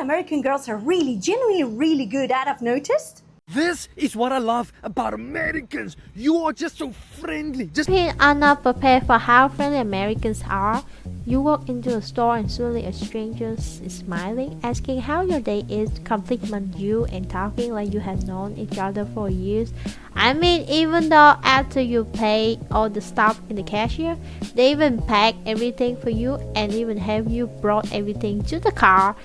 American girls are really, genuinely really good at, I've noticed? This is what I love about Americans. You are just so friendly. People are not prepared for how friendly Americans are. You walk into a store and suddenly a stranger is smiling, asking how your day is, complimenting you, and talking like you have known each other for years. I mean, even though after you pay all the stuff in the cashier, they even pack everything for you and even have you brought everything to the car,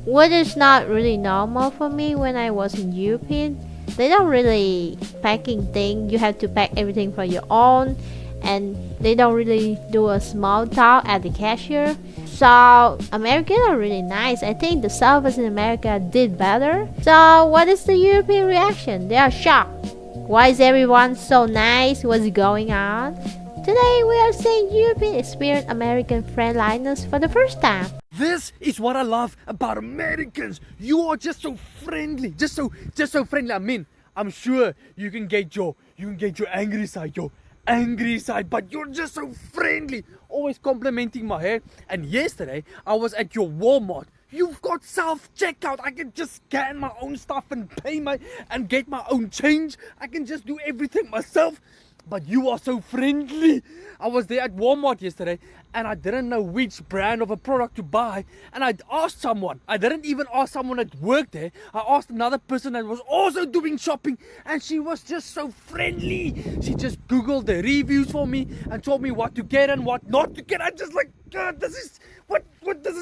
which is not really normal for me when I was in European. They don't really packing thing. You have to pack everything for your own, and they don't really do a small talk at the cashier. So Americans are really nice. I think the service in America did better. So what is the European reaction? They are shocked. Why is everyone so nice? What's going on? Today we are seeing European experience American friendliness for the first time. This is what I love about Americans. You are just so friendly. Just so friendly. I mean, I'm sure you can get your angry side, but you're just so friendly. Always complimenting my hair. And yesterday I was at your Walmart. You've got self-checkout. I can just scan my own stuff and and get my own change. I can just do everything myself. But you are so friendly. I was there at Walmart yesterday and I didn't know which brand of a product to buy. And I asked someone. I didn't even ask someone that worked there. I asked another person that was also doing shopping, and she was just so friendly. She just Googled the reviews for me and told me what to get and what not to get. I just like, God, this is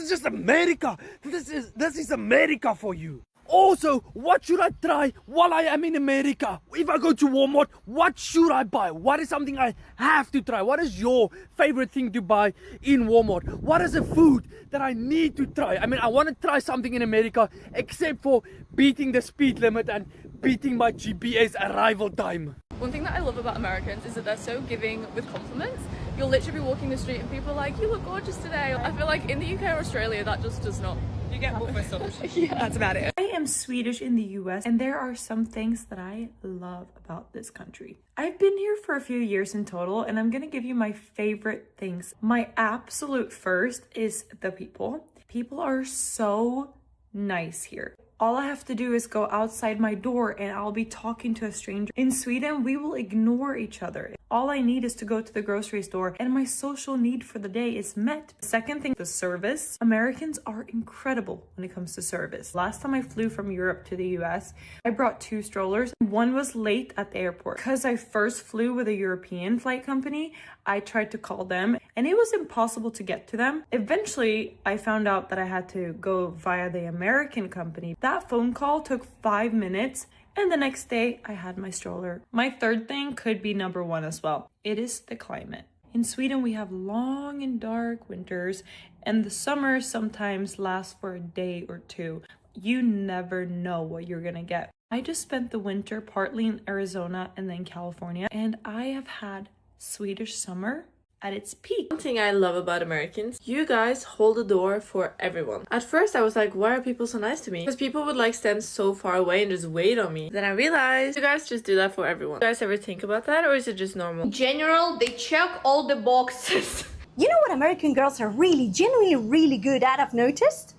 just America. This is America for you. Also, what should I try while I am in America? If I go to Walmart, what should I buy? What is something I have to try? What is your favorite thing to buy in Walmart? What is a food that I need to try? I mean, I want to try something in America except for beating the speed limit and beating my GPS arrival time. One thing that I love about Americans is that they're so giving with compliments. You'll literally be walking the street and people are like, you look gorgeous today. I feel like in the UK or Australia that just does not. You get more massage. Yeah, that's about it. I am Swedish in the US, and there are some things that I love about this country. I've been here for a few years in total, and I'm gonna give you my favorite things. My absolute first is the people. People are so nice here. All I have to do is go outside my door and I'll be talking to a stranger. In Sweden, we will ignore each other. All I need is to go to the grocery store and my social need for the day is met. Second thing, the service. Americans are incredible when it comes to service. Last time I flew from Europe to the US, I brought 2 strollers. One was late at the airport. Because I first flew with a European flight company, I tried to call them and it was impossible to get to them. Eventually, I found out that I had to go via the American company. That phone call took 5 minutes and the next day I had my stroller. My third thing could be number 1 as well. It is the climate. In Sweden, we have long and dark winters and the summer sometimes lasts for a day or 2. You never know what you're gonna get. I just spent the winter partly in Arizona and then California, and I have had Swedish summer at its peak. One thing I love about Americans, you guys hold the door for everyone. At first I was like, why are people so nice to me? Because people would like stand so far away and just wait on me. Then I realized you guys just do that for everyone. Do you guys ever think about that, or is it just normal? In general, they check all the boxes. You know what American girls are really, genuinely really good at, I've noticed?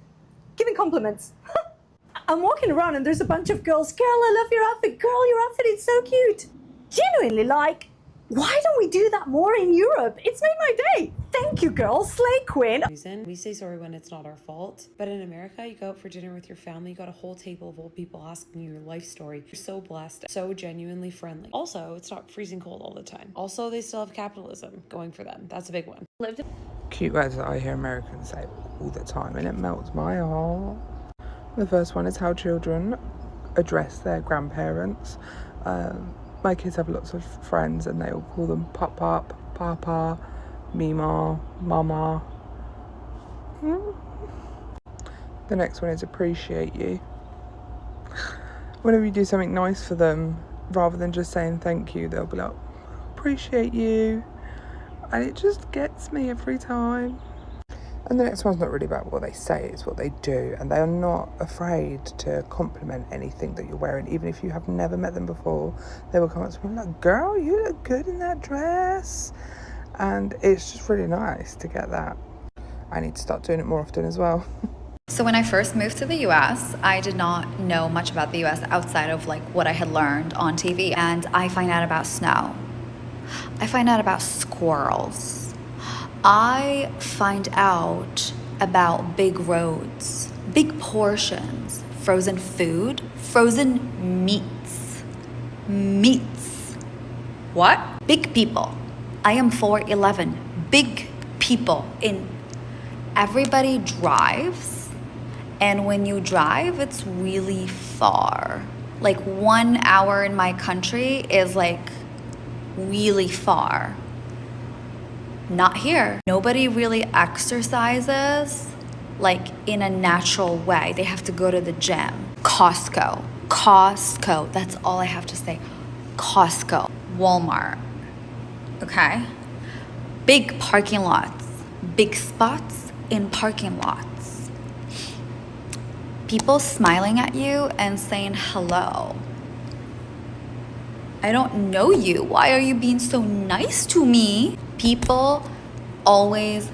Giving compliments. I'm walking around and there's a bunch of girls. Girl, I love your outfit. Girl, your outfit is so cute. Genuinely, like, why don't we do that more in Europe? It's made my day. Thank you, girl. Slay queen. We say sorry when it's not our fault. But in America, you go out for dinner with your family, you got a whole table of old people asking you your life story. You're so blessed, so genuinely friendly. Also, it's not freezing cold all the time. Also, they still have capitalism going for them. That's a big one. Cute words that I hear Americans say all the time, and it melts my heart. The first one is how children address their grandparents. My kids have lots of friends and they all call them pop, papa, mima, mama. The next one is appreciate you. Whenever you do something nice for them, rather than just saying thank you, they'll be like, appreciate you. And it just gets me every time. And the next one's not really about what they say, it's what they do. And they are not afraid to compliment anything that you're wearing. Even if you have never met them before, they will come up to me like, girl, you look good in that dress. And it's just really nice to get that. I need to start doing it more often as well. So when I first moved to the US, I did not know much about the US outside of like what I had learned on TV. And I find out about snow. I find out about squirrels. I find out about big roads, big portions, frozen food, frozen meats. Meats. What? Big people. I am 4'11". Big people. Everybody drives. And when you drive, it's really far. Like 1 hour in my country is like really far. Not here. Nobody really exercises like in a natural way. They have to go to the gym. Costco. That's all I have to say. Costco. Walmart. Okay? Big parking lots. Big spots in parking lots. People smiling at you and saying hello. I don't know you. Why are you being so nice to me? People always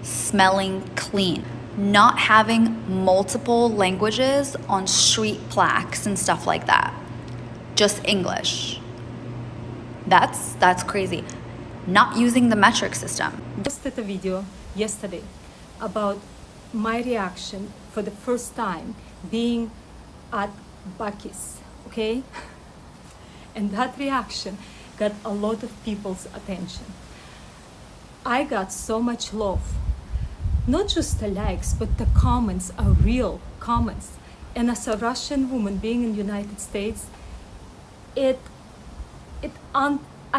smelling clean. Not having multiple languages on street plaques and stuff like that. Just English. That's crazy. Not using the metric system. I posted a video yesterday about my reaction for the first time being at Buc-ee's, okay? And that reaction got a lot of people's attention. I got so much love. Not just the likes, but the comments are real comments. And as a Russian woman being in the United States, I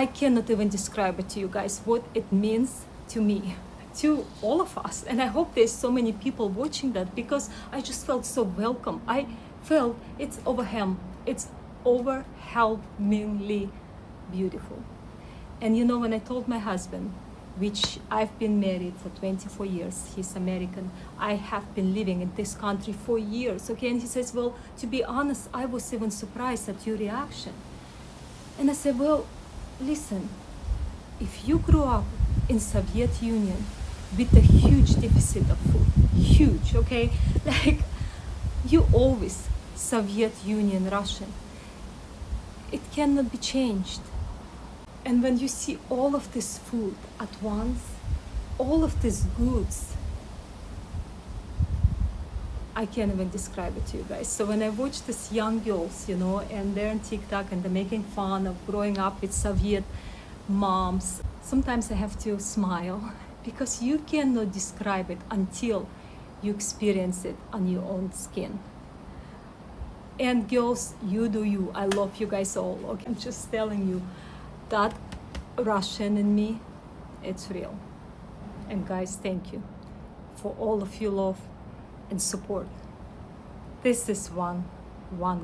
cannot even describe it to you guys, what it means to me, to all of us. And I hope there's so many people watching that, because I just felt so welcome. I felt it's overwhelmingly beautiful. And you know, when I told my husband, which I've been married for 24 years, he's American, I have been living in this country for years, okay? And he says, well, to be honest, I was even surprised at your reaction. And I said, well, listen, if you grew up in Soviet Union with a huge deficit of food, huge, okay? Like, you always Soviet Union Russian. It cannot be changed. And when you see all of this food at once, all of these goods, I can't even describe it to you guys. So when I watch these young girls, you know, and they're on TikTok and they're making fun of growing up with Soviet moms, sometimes I have to smile, because you cannot describe it until you experience it on your own skin. And girls, you do you. I love you guys all. Okay? I'm just telling you, that Russian in me, it's real. And guys, thank you for all of your love and support. This is one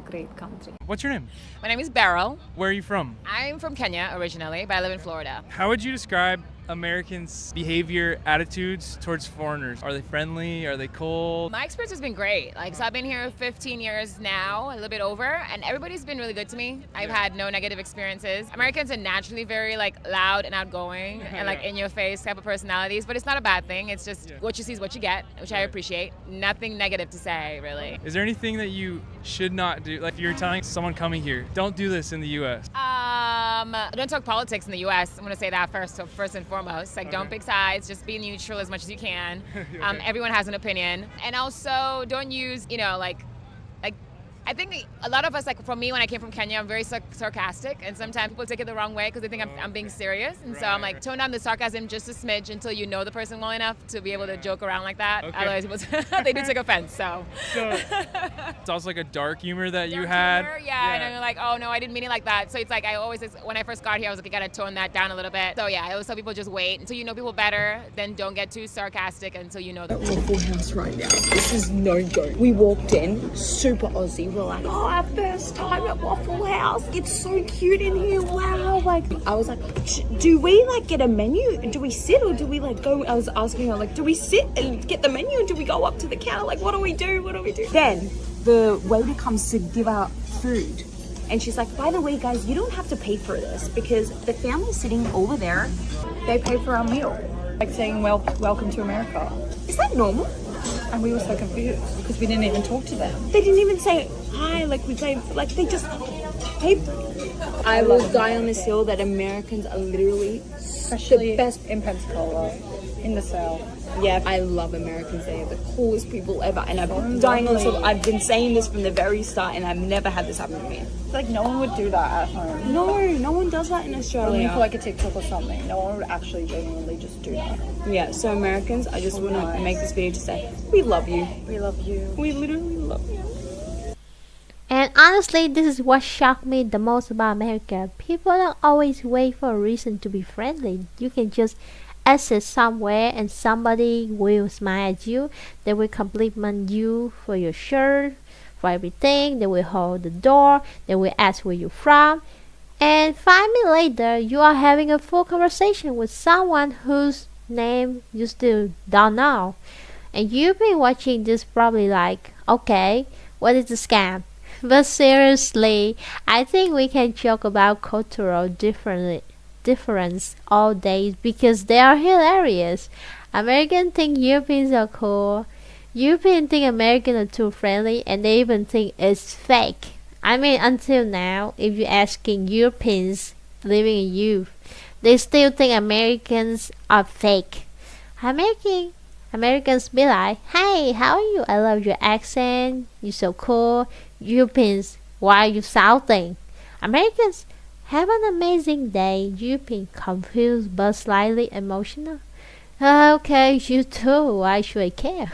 great country. What's your name? My name is Beryl. Where are you from? I'm from Kenya originally, but I live in Florida. How would you describe Americans' behavior, attitudes towards foreigners? Are they friendly? Are they cold? My experience has been great. So I've been here 15 years now, a little bit over, and everybody's been really good to me. I've had no negative experiences. Americans are naturally very loud and outgoing and in your face type of personalities, but it's not a bad thing. It's just what you see is what you get, which I appreciate. Nothing negative to say, really. Is there anything that you should not do? Like if you're telling someone coming here, don't do this in the US. Don't talk politics in the US. I'm going to say that first and foremost. Don't pick sides, just be neutral as much as you can. Everyone has an opinion. And also don't use, I think a lot of us, for me, when I came from Kenya, I'm very sarcastic, and sometimes people take it the wrong way because they think I'm being serious. And so I'm tone down the sarcasm just a smidge until you know the person well enough to be able to joke around like that. Okay. Otherwise, people, they do take offense. So it's also a dark humor that you had. Humor, yeah, and I'm like, oh no, I didn't mean it like that. So it's I always, when I first got here, I was I gotta tone that down a little bit. So yeah, I always tell people just wait until you know people better. Then don't get too sarcastic until you know them. At Waffle House right now. This is no joke. We walked in, super Aussie. We're like, oh, our first time at Waffle House. It's so cute in here. Wow. I was like, do we get a menu? Do we sit or do we go? I was asking her do we sit and get the menu, or do we go up to the counter? What do we do? What do we do? Then the waiter comes to give out food. And she's like, by the way, guys, you don't have to pay for this because the family sitting over there, they pay for our meal. Like saying welcome to America. Is that normal? And we were so confused because we didn't even talk to them. They didn't even say hi, like we played, like they just paid. I will die on this hill that Americans are literally Especially the best in Pensacola, in the South. Yeah, I love Americans. They are the coolest people ever, and I'm dying on this hill. I've been saying this from the very start, and I've never had this happen to me. It's like no one would do that at home. No one does that in Australia. Only for like a TikTok or something. No one would actually genuinely just do that. Yeah, so Americans, I just want to make this video to say, we love you. We love you. We literally love you. And honestly, this is what shocked me the most about America. People don't always wait for a reason to be friendly. You can just exit somewhere and somebody will smile at you. They will compliment you for your shirt, for everything. They will hold the door. They will ask where you're from. And 5 minutes later, you are having a full conversation with someone whose name you still don't know. And you've been watching this probably like, okay, what is the scam? But seriously, I think we can joke about cultural difference all day because they are hilarious. Americans think Europeans are cool. Europeans think Americans are too friendly, and they even think it's fake. I mean, until now, if you're asking Europeans living in Europe, they still think Americans are fake. Americans be like, hey, how are you? I love your accent. You're so cool. Europeans, why are you shouting? Americans, have an amazing day. European, confused but slightly emotional. Okay, you too. Why should I care?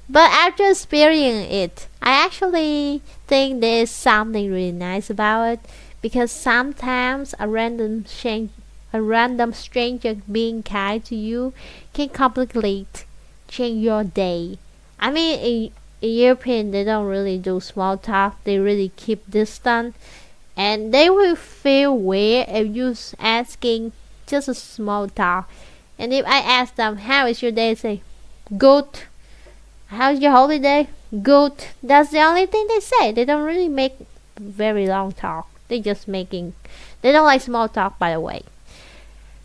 But after experiencing it, I actually think there's something really nice about it because sometimes a random stranger being kind to you can completely change your day. I mean, in European, they don't really do small talk. They really keep distant, and they will feel weird if you asking just a small talk. And if I ask them, "How is your day?" They say, "Good." "How's your holiday?" "Good." That's the only thing they say. They don't really make very long talk. They don't like small talk, by the way.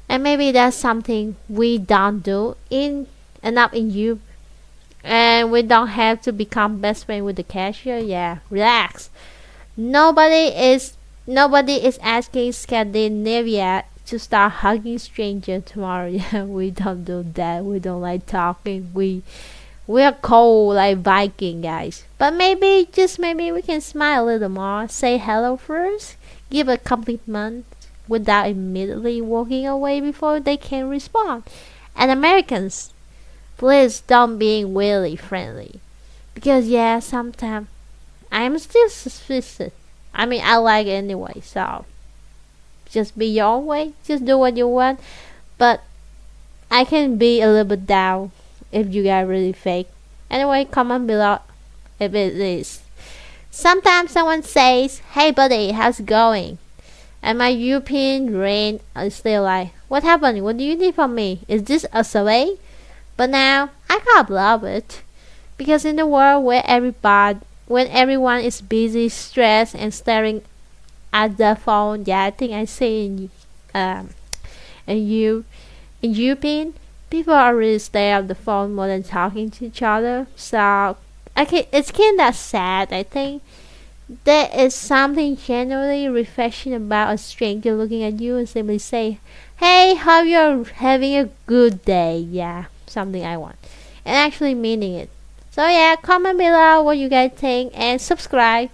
And maybe that's something we don't do enough in Europe. And we don't have to become best friend with the cashier. Yeah, relax. Nobody is asking Scandinavia to start hugging stranger tomorrow. Yeah, we don't do that. We don't like talking. We are cold like Viking guys. But maybe, just maybe, we can smile a little more. Say hello first. Give a compliment without immediately walking away before they can respond. And Americans, please don't be really friendly. Because yeah, sometimes I'm still suspicious. I mean, I like it anyway, so just be your own way. Just do what you want. But I can be a little bit down if you guys really fake. Anyway, comment below if it is. Sometimes someone says, "Hey buddy, how's it going?" And my European brain is still like, "What happened? What do you need from me? Is this a survey?" But now I can't believe it. Because in the world when everyone is busy, stressed, and staring at the phone, yeah, I think I say in European, people are really stare at the phone more than talking to each other. So it's kind of sad. I think there is something genuinely refreshing about a stranger looking at you and simply say, "Hey, hope you're having a good day." Yeah, something I want, and actually meaning it. So yeah, comment below what you guys think and subscribe.